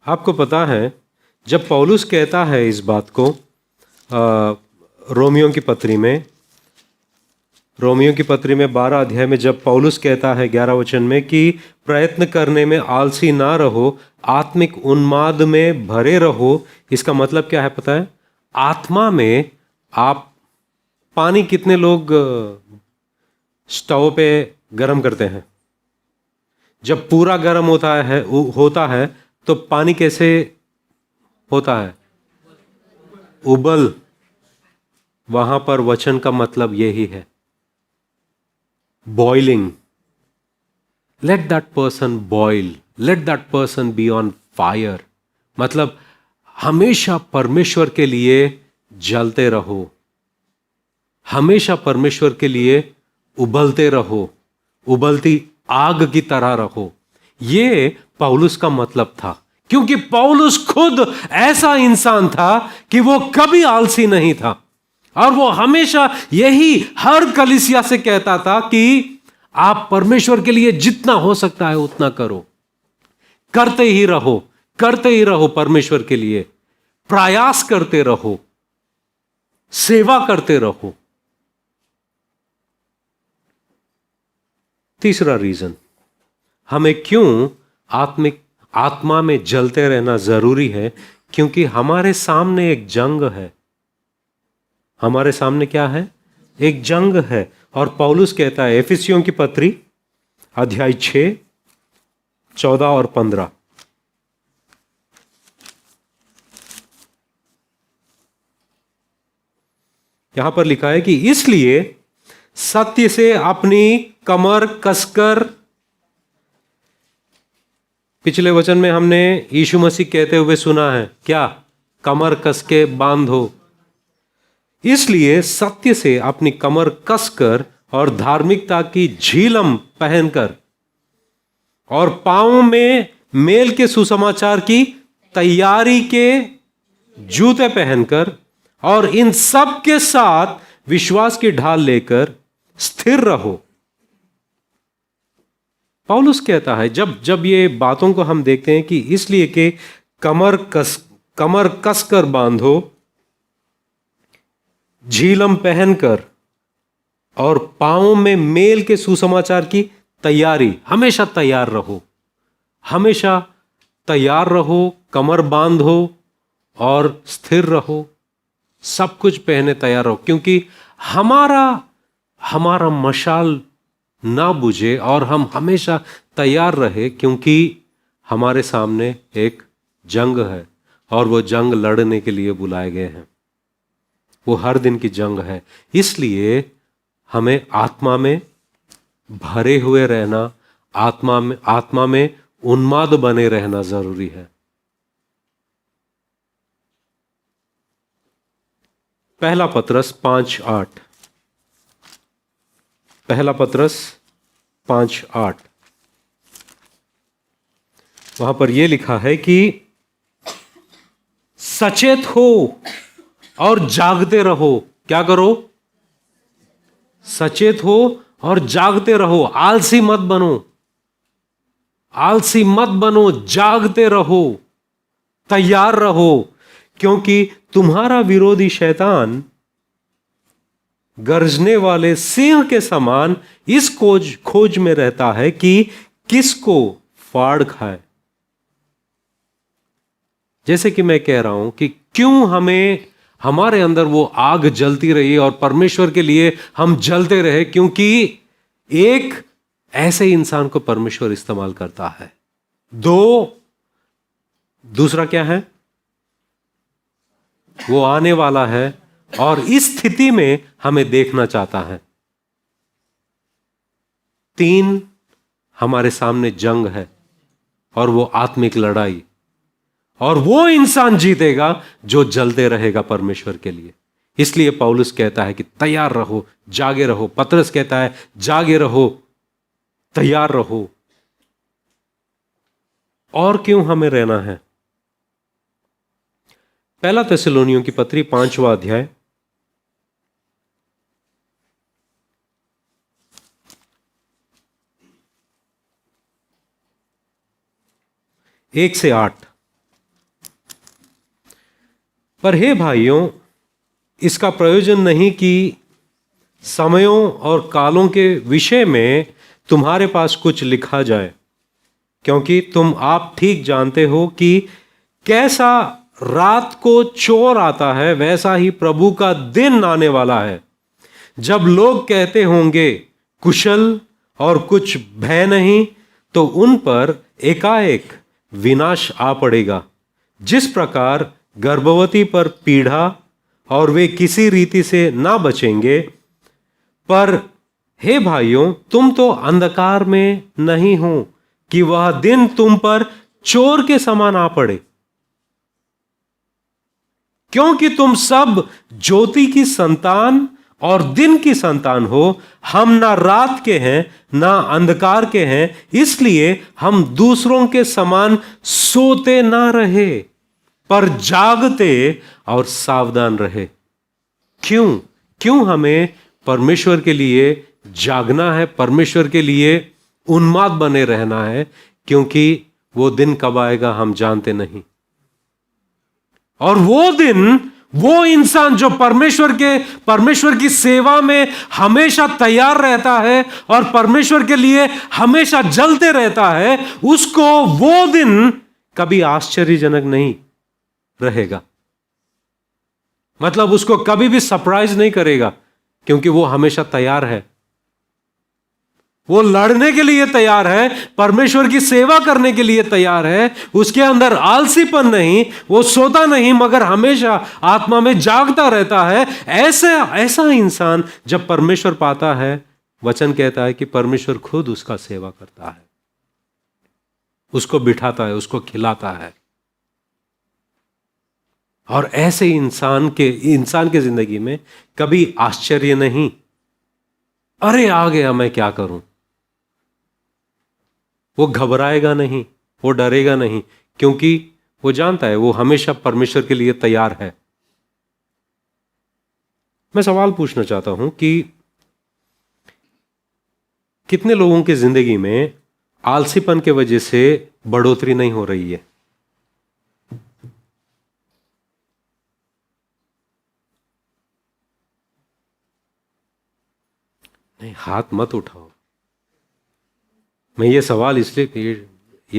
A: आपको पता है जब पौलुस कहता है इस बात को रोमियो की पत्री में 12 अध्याय में, जब पौलुस कहता है 11 वचन में कि प्रयत्न करने में आलसी ना रहो, आत्मिक उन्माद में भरे रहो। इसका मतलब क्या है पता है? आत्मा में आप पानी कितने लोग स्टोव पे गर्म करते हैं? जब पूरा गर्म होता है तो पानी कैसे होता है? उबल। वहां पर वचन का मतलब यही है, boiling. Let that person boil, let that person be on fire. मतलब हमेशा परमेश्वर के लिए जलते रहो, हमेशा परमेश्वर के लिए उबलते रहो, उबलती आग की तरह रहो। ये पौलुस का मतलब था, क्योंकि पौलुस खुद ऐसा इंसान था कि वो कभी आलसी नहीं था, और वो हमेशा यही हर कलीसिया से कहता था कि आप परमेश्वर के लिए जितना हो सकता है उतना करो, करते ही रहो परमेश्वर के लिए, प्रयास करते रहो, सेवा करते रहो। तीसरा रीजन हमें क्यों आत्मा में जलते रहना जरूरी है, क्योंकि हमारे सामने एक जंग है। हमारे सामने क्या है? एक जंग है। और पौलुस कहता है एफिसियों की पत्री अध्याय 6 14 और 15, यहां पर लिखा है कि इसलिए सत्य से अपनी कमर कसकर, पिछले वचन में हमने यीशु मसीह कहते हुए सुना है क्या? कमर कस के बांधो। इसलिए सत्य से अपनी कमर कसकर और धार्मिकता की झीलम पहनकर और पांव में मेल के सुसमाचार की तैयारी के जूते पहनकर और इन सब के साथ विश्वास की ढाल लेकर स्थिर रहो। पौलुस कहता है जब ये बातों को हम देखते हैं कि इसलिए कि कमर कस कर बांधो, झीलम पहनकर और पांवों में मेल के सुसमाचार की तैयारी, हमेशा तैयार रहो, हमेशा तैयार रहो, कमर बांधो और स्थिर रहो, सब कुछ पहने तैयार रहो, क्योंकि हमारा मशाल ना बुझे और हम हमेशा तैयार रहे, क्योंकि हमारे सामने एक जंग है और वो जंग लड़ने के लिए बुलाए गए हैं। वो हर दिन की जंग है। इसलिए हमें आत्मा में भरे हुए रहना, आत्मा में उन्माद बने रहना जरूरी है। पहला पत्रस 5:8, पहला पत्रस 5:8, वहां पर यह लिखा है कि सचेत हो और जागते रहो। क्या करो? सचेत हो और जागते रहो। आलसी मत बनो, आलसी मत बनो, जागते रहो, तैयार रहो, क्योंकि तुम्हारा विरोधी शैतान गरजने वाले सिंह के समान इस खोज में रहता है कि किसको फाड़ खाए। जैसे कि मैं कह रहा हूं कि क्यों हमारे अंदर वो आग जलती रही और परमेश्वर के लिए हम जलते रहे, क्योंकि एक ऐसे इंसान को परमेश्वर इस्तेमाल करता है। दूसरा क्या है? वो आने वाला है और इस स्थिति में हमें देखना चाहता है। 3, हमारे सामने जंग है और वो आत्मिक लड़ाई, और वो इंसान जीतेगा जो जलते रहेगा परमेश्वर के लिए। इसलिए पौलुस कहता है कि तैयार रहो, जागे रहो। पतरस कहता है जागे रहो, तैयार रहो। और क्यों हमें रहना है? पहला थिस्सलुनीयों की पत्री 5वां अध्याय 1 से 8, पर हे भाइयों, इसका प्रयोजन नहीं कि समयों और कालों के विषय में तुम्हारे पास कुछ लिखा जाए, क्योंकि तुम आप ठीक जानते हो कि कैसा रात को चोर आता है, वैसा ही प्रभु का दिन आने वाला है, जब लोग कहते होंगे कुशल और कुछ भय नहीं, तो उन पर एकाएक विनाश आ पड़ेगा। जिस प्रकार गर्भवती पर पीड़ा और वे किसी रीति से ना बचेंगे। पर हे भाइयों, तुम तो अंधकार में नहीं हो कि वह दिन तुम पर चोर के समान आ पड़े, क्योंकि तुम सब ज्योति की संतान और दिन की संतान हो। हम ना रात के हैं ना अंधकार के हैं, इसलिए हम दूसरों के समान सोते ना रहे, पर जागते और सावधान रहे। क्यों हमें परमेश्वर के लिए जागना है, परमेश्वर के लिए उन्माद बने रहना है? क्योंकि वो दिन कब आएगा हम जानते नहीं। और वो दिन, वो इंसान जो परमेश्वर की सेवा में हमेशा तैयार रहता है और परमेश्वर के लिए हमेशा जलते रहता है, उसको वो दिन कभी आश्चर्यजनक नहीं रहेगा। मतलब उसको कभी भी सरप्राइज नहीं करेगा, क्योंकि वो हमेशा तैयार है। वो लड़ने के लिए तैयार है, परमेश्वर की सेवा करने के लिए तैयार है। उसके अंदर आलसीपन नहीं, वो सोता नहीं, मगर हमेशा आत्मा में जागता रहता है। ऐसा इंसान जब परमेश्वर पाता है, वचन कहता है कि परमेश्वर खुद उसका सेवा करता है, उसको बिठाता है, उसको खिलाता है। और ऐसे इंसान के जिंदगी में कभी आश्चर्य नहीं, अरे आ गया मैं क्या करूं। वो घबराएगा नहीं, वो डरेगा नहीं, क्योंकि वो जानता है वो हमेशा परमेश्वर के लिए तैयार है। मैं सवाल पूछना चाहता हूं कि कितने लोगों की जिंदगी में आलसीपन के वजह से बढ़ोतरी नहीं हो रही है? नहीं, हाथ मत उठाओ। मैं ये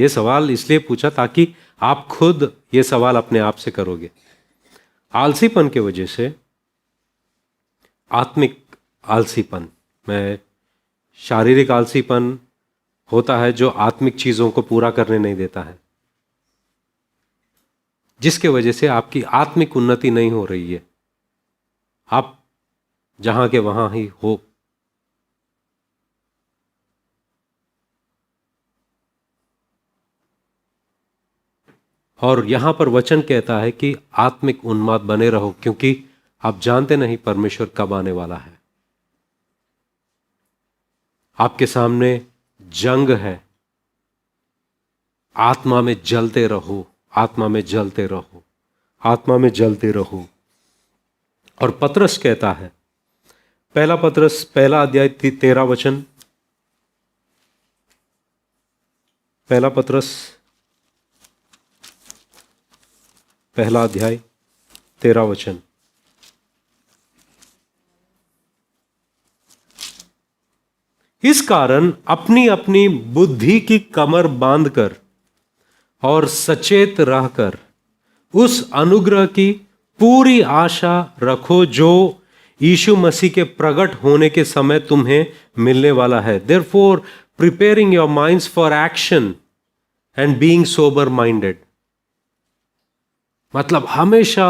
A: सवाल इसलिए पूछा ताकि आप खुद ये सवाल अपने आप से करोगे। आलसीपन के वजह से, आत्मिक आलसीपन में शारीरिक आलसीपन होता है जो आत्मिक चीजों को पूरा करने नहीं देता है, जिसके वजह से आपकी आत्मिक उन्नति नहीं हो रही है। आप जहां के वहां ही हो। और यहां पर वचन कहता है कि आत्मिक उन्माद बने रहो, क्योंकि आप जानते नहीं परमेश्वर कब आने वाला है। आपके सामने जंग है। आत्मा में जलते रहो, आत्मा में जलते रहो, आत्मा में जलते रहो। और पतरस कहता है, पहला पतरस पहला अध्याय 13 वचन, पहला पतरस पहला अध्याय 13 वचन। इस कारण अपनी अपनी बुद्धि की कमर बांधकर और सचेत रहकर उस अनुग्रह की पूरी आशा रखो जो यीशु मसीह के प्रकट होने के समय तुम्हें मिलने वाला है। Therefore, preparing your minds for action and being sober minded। मतलब हमेशा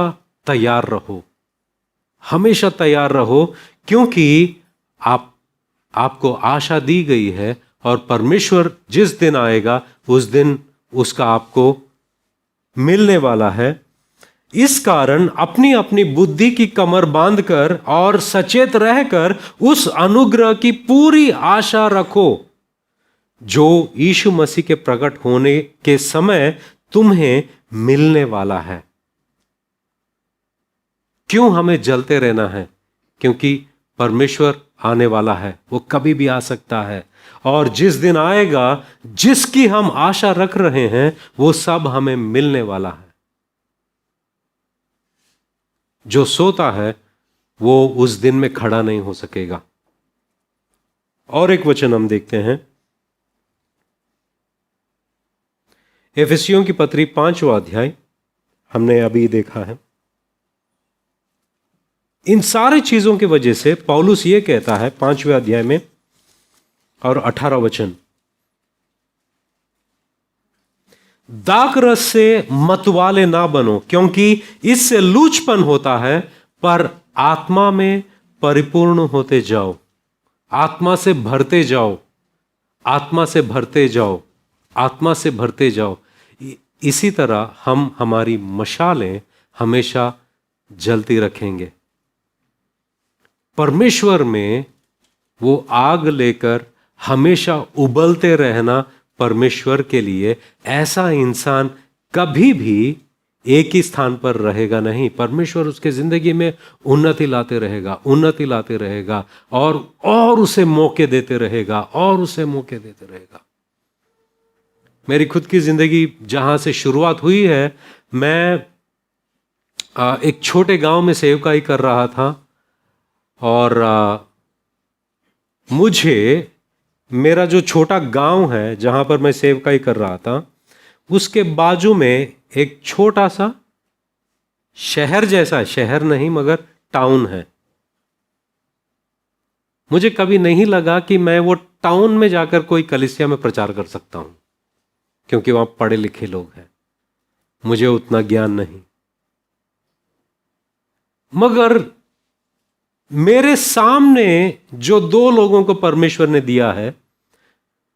A: तैयार रहो, हमेशा तैयार रहो, क्योंकि आपको आशा दी गई है, और परमेश्वर जिस दिन आएगा उस दिन उसका आपको मिलने वाला है। इस कारण अपनी अपनी बुद्धि की कमर बांधकर और सचेत रहकर उस अनुग्रह की पूरी आशा रखो जो यीशु मसीह के प्रकट होने के समय तुम्हें मिलने वाला है। क्यों हमें जलते रहना है? क्योंकि परमेश्वर आने वाला है, वो कभी भी आ सकता है। और जिस दिन आएगा, जिसकी हम आशा रख रहे हैं, वो सब हमें मिलने वाला है। जो सोता है वो उस दिन में खड़ा नहीं हो सकेगा। और एक वचन हम देखते हैं, एफिसियों की पत्री 5वां अध्याय, हमने अभी देखा है। इन सारी चीजों की वजह से पौलुस ये कहता है 5वें अध्याय में और 18 वचन, दाखरस से मतवाले ना बनो, क्योंकि इससे लूचपन होता है, पर आत्मा में परिपूर्ण होते जाओ। आत्मा से भरते जाओ, आत्मा से भरते जाओ, आत्मा से भरते जाओ। इसी तरह हम हमारी मशालें हमेशा जलती रखेंगे। परमेश्वर में वो आग लेकर हमेशा उबलते रहना परमेश्वर के लिए, ऐसा इंसान कभी भी एक ही स्थान पर रहेगा नहीं। परमेश्वर उसके जिंदगी में उन्नति लाते रहेगा, उन्नति लाते रहेगा, और उसे मौके देते रहेगा, और उसे मौके देते रहेगा। मेरी खुद की जिंदगी जहां से शुरुआत हुई है, मैं एक छोटे गांव में सेवकाई कर रहा था, और मुझे मेरा जो छोटा गांव है जहां पर मैं सेवकाई कर रहा था, उसके बाजू में एक छोटा सा शहर जैसा, शहर नहीं मगर टाउन है। मुझे कभी नहीं लगा कि मैं वो टाउन में जाकर कोई कलीसिया में प्रचार कर सकता हूं, क्योंकि वहां पढ़े लिखे लोग हैं, मुझे उतना ज्ञान नहीं। मगर मेरे सामने जो दो लोगों को परमेश्वर ने दिया है,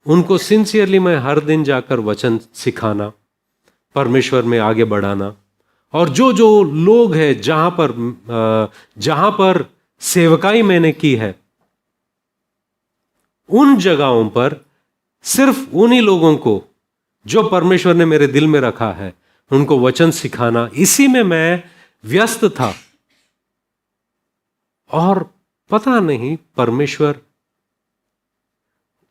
A: उनको सिंसियरली मैं हर दिन जाकर वचन सिखाना, परमेश्वर में आगे बढ़ाना, और जो जो लोग हैं जहां पर सेवकाई मैंने की है, उन जगहों पर सिर्फ उन्हीं लोगों को जो परमेश्वर ने मेरे दिल में रखा है, उनको वचन सिखाना, इसी में मैं व्यस्त था। और पता नहीं परमेश्वर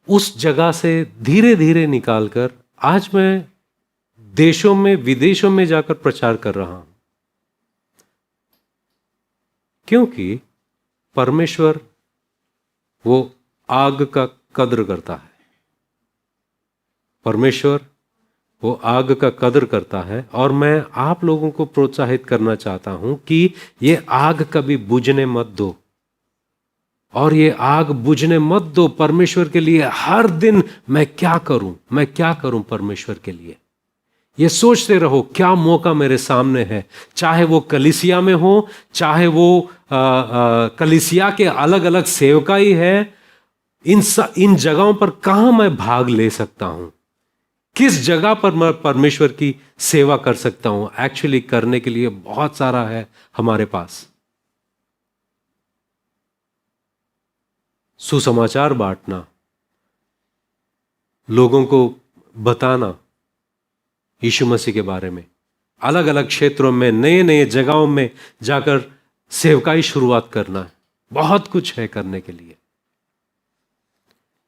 A: उस जगह से धीरे धीरे निकालकर आज मैं देशों में, विदेशों में जाकर प्रचार कर रहा हूं, क्योंकि परमेश्वर वो आग का कद्र करता है। परमेश्वर वो आग का कद्र करता है, और मैं आप लोगों को प्रोत्साहित करना चाहता हूं कि ये आग कभी बुझने मत दो, और ये आग बुझने मत दो परमेश्वर के लिए। हर दिन मैं क्या करूं परमेश्वर के लिए, ये सोचते रहो क्या मौका मेरे सामने है, चाहे वो कलीसिया में हो, चाहे वो कलीसिया के अलग अलग सेवकाई है, इन जगहों पर कहां मैं भाग ले सकता हूं, किस जगह पर मैं परमेश्वर की सेवा कर सकता हूं। एक्चुअली करने के लिए बहुत सारा है हमारे पास। सुसमाचार बांटना, लोगों को बताना यीशु मसीह के बारे में, अलग अलग क्षेत्रों में, नए नए जगहों में जाकर सेवकाई शुरुआत करना है, बहुत कुछ है करने के लिए।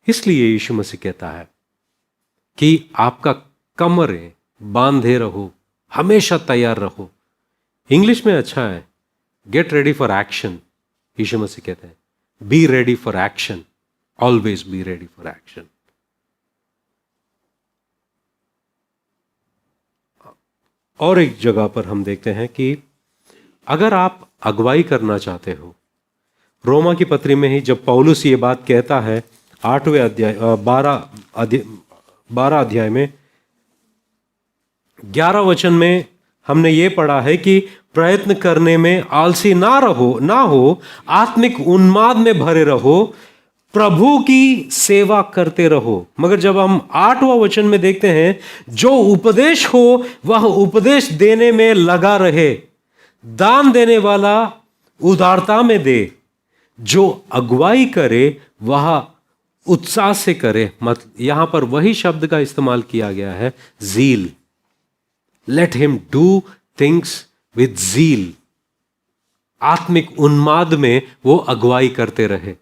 A: इसलिए यीशु मसीह कहता है कि आपका कमरे बांधे रहो, हमेशा तैयार रहो। इंग्लिश में अच्छा है, गेट रेडी फॉर एक्शन। यीशु मसीह कहते हैं be ready for action, always be ready for action. और एक जगह पर हम देखते हैं कि अगर आप अगुवाई करना चाहते हो, रोमा की पत्री में ही जब पौलुस ये बात कहता है 8वें अध्याय 12 अध्याय में 11 वचन में हमने ये पढ़ा है कि प्रयत्न करने में आलसी ना हो, आत्मिक उन्माद में भरे रहो, प्रभु की सेवा करते रहो। मगर जब हम 8वां वचन में देखते हैं, जो उपदेश हो वह उपदेश देने में लगा रहे, दान देने वाला उदारता में दे, जो अगुवाई करे वह उत्साह से करे। यहां पर वही शब्द का इस्तेमाल किया गया है, zeal. Let him do things with zeal. आत्मिक उन्माद में वो अगुवाई करते रहे,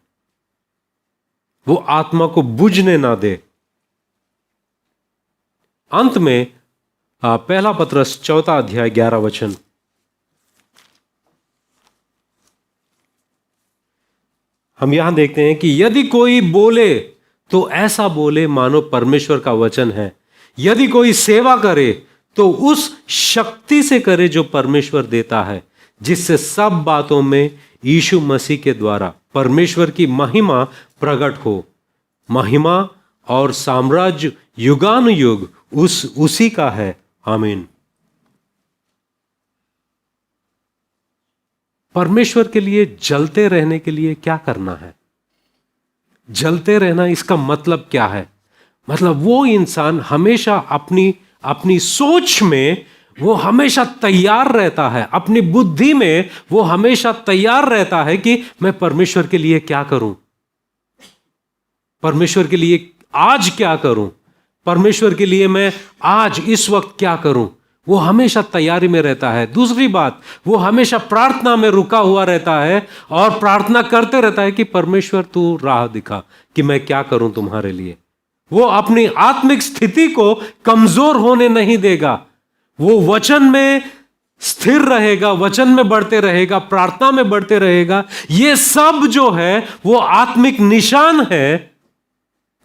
A: वो आत्मा को बुझने ना दे। अंत में पहला पत्रस 4 अध्याय 11 वचन, हम यहां देखते हैं कि यदि कोई बोले तो ऐसा बोले मानो परमेश्वर का वचन है, यदि कोई सेवा करे तो उस शक्ति से करे जो परमेश्वर देता है, जिससे सब बातों में यीशु मसीह के द्वारा परमेश्वर की महिमा प्रकट हो। महिमा और साम्राज्य युगानुयुग उसी का है, आमीन। परमेश्वर के लिए जलते रहने के लिए क्या करना है? जलते रहना, इसका मतलब क्या है? मतलब वो इंसान हमेशा अपनी सोच में वो हमेशा तैयार रहता है, अपनी बुद्धि में वो हमेशा तैयार रहता है कि मैं परमेश्वर के लिए क्या करूं, परमेश्वर के लिए आज क्या करूं, परमेश्वर के लिए मैं आज इस वक्त क्या करूं। वो हमेशा तैयारी में रहता है। दूसरी बात, वो हमेशा प्रार्थना में रुका हुआ रहता है और प्रार्थना करते रहता है कि परमेश्वर तू राह दिखा कि मैं क्या करूं तुम्हारे लिए। वो अपनी आत्मिक स्थिति को कमजोर होने नहीं देगा, वो वचन में स्थिर रहेगा, वचन में बढ़ते रहेगा, प्रार्थना में बढ़ते रहेगा। ये सब जो है वो आत्मिक निशान है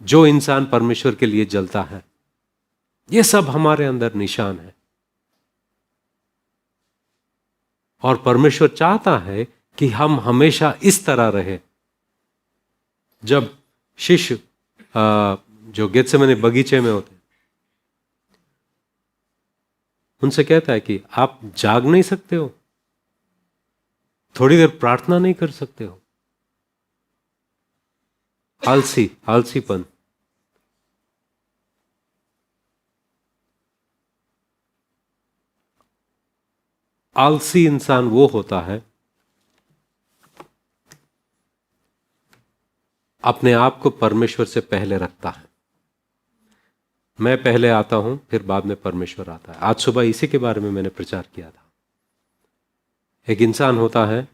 A: जो इंसान परमेश्वर के लिए जलता है। ये सब हमारे अंदर निशान है। और परमेश्वर चाहता है कि हम हमेशा इस तरह रहे। जब शिष्य जो गेत्सेमनी बगीचे में होते, उनसे कहता है कि आप जाग नहीं सकते हो, थोड़ी देर प्रार्थना नहीं कर सकते हो? आलसीपन। आलसी इंसान वो होता है अपने आप को परमेश्वर से पहले रखता है। मैं पहले आता हूं, फिर बाद में परमेश्वर आता है। आज सुबह इसी के बारे में मैंने प्रचार किया था। एक इंसान होता है,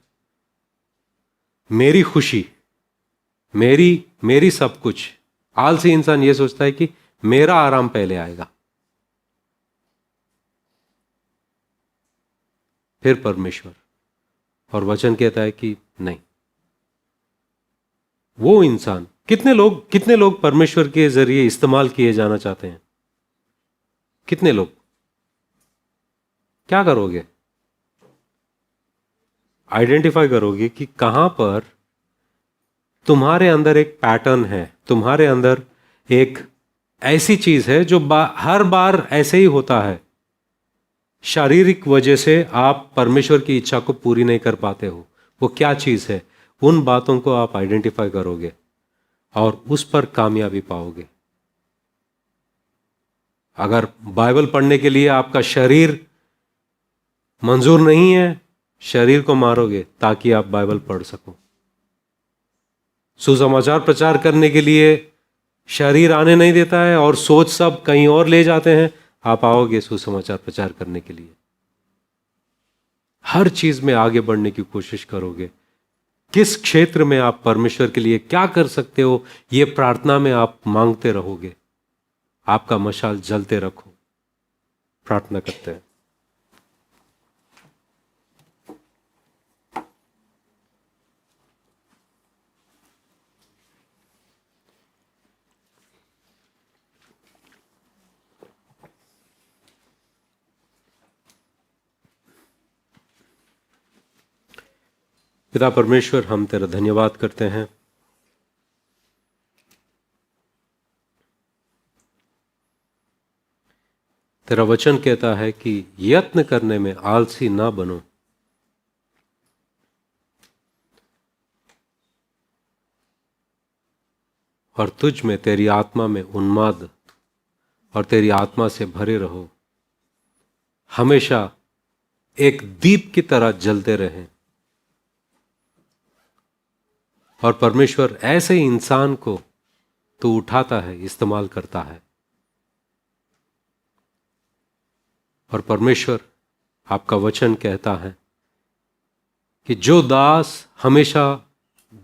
A: मेरी खुशी, मेरी सब कुछ। आलसी इंसान यह सोचता है कि मेरा आराम पहले आएगा, फिर परमेश्वर। और वचन कहता है कि नहीं। वो इंसान, कितने लोग परमेश्वर के जरिए इस्तेमाल किए जाना चाहते हैं? कितने लोग? क्या करोगे? आइडेंटिफाई करोगे कि कहां पर तुम्हारे अंदर एक पैटर्न है, तुम्हारे अंदर एक ऐसी चीज है जो हर बार ऐसे ही होता है। शारीरिक वजह से आप परमेश्वर की इच्छा को पूरी नहीं कर पाते हो। वो क्या चीज है? उन बातों को आप आइडेंटिफाई करोगे और उस पर कामयाबी पाओगे। अगर बाइबल पढ़ने के लिए आपका शरीर मंजूर नहीं है, शरीर को मारोगे ताकि आप बाइबल पढ़ सको। सुसमाचार प्रचार करने के लिए शरीर आने नहीं देता है और सोच सब कहीं और ले जाते हैं, आप आओगे सुसमाचार प्रचार करने के लिए। हर चीज में आगे बढ़ने की कोशिश करोगे। किस क्षेत्र में आप परमेश्वर के लिए क्या कर सकते हो, यह प्रार्थना में आप मांगते रहोगे। आपका मशाल जलते रखो। प्रार्थना करते हैं। पिता परमेश्वर, हम तेरा धन्यवाद करते हैं। तेरा वचन कहता है कि यत्न करने में आलसी ना बनो, और तुझ में, तेरी आत्मा में उन्माद और तेरी आत्मा से भरे रहो। हमेशा एक दीप की तरह जलते रहें। और परमेश्वर, ऐसे इंसान को तू उठाता है, इस्तेमाल करता है। और परमेश्वर, आपका वचन कहता है कि जो दास हमेशा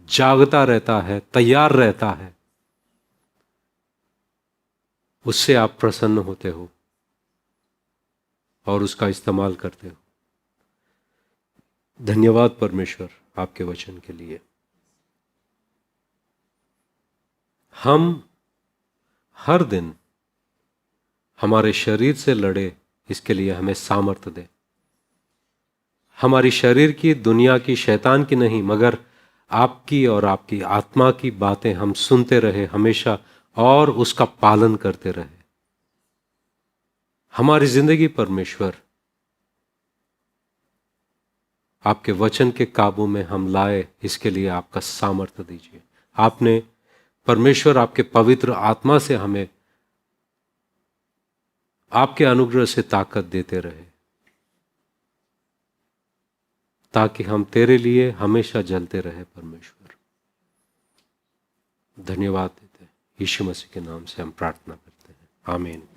A: जागता रहता है, तैयार रहता है, उससे आप प्रसन्न होते हो और उसका इस्तेमाल करते हो। धन्यवाद परमेश्वर आपके वचन के लिए। हम हर दिन हमारे शरीर से लड़े, इसके लिए हमें सामर्थ्य दे। हमारी शरीर की, दुनिया की, शैतान की नहीं, मगर आपकी और आपकी आत्मा की बातें हम सुनते रहे हमेशा और उसका पालन करते रहे। हमारी जिंदगी परमेश्वर आपके वचन के काबू में हम लाए, इसके लिए आपका सामर्थ्य दीजिए। आपने परमेश्वर आपके पवित्र आत्मा से हमें आपके अनुग्रह से ताकत देते रहे, ताकि हम तेरे लिए हमेशा जलते रहे। परमेश्वर, धन्यवाद देते हैं। यीशु मसीह के नाम से हम प्रार्थना करते हैं। आमीन।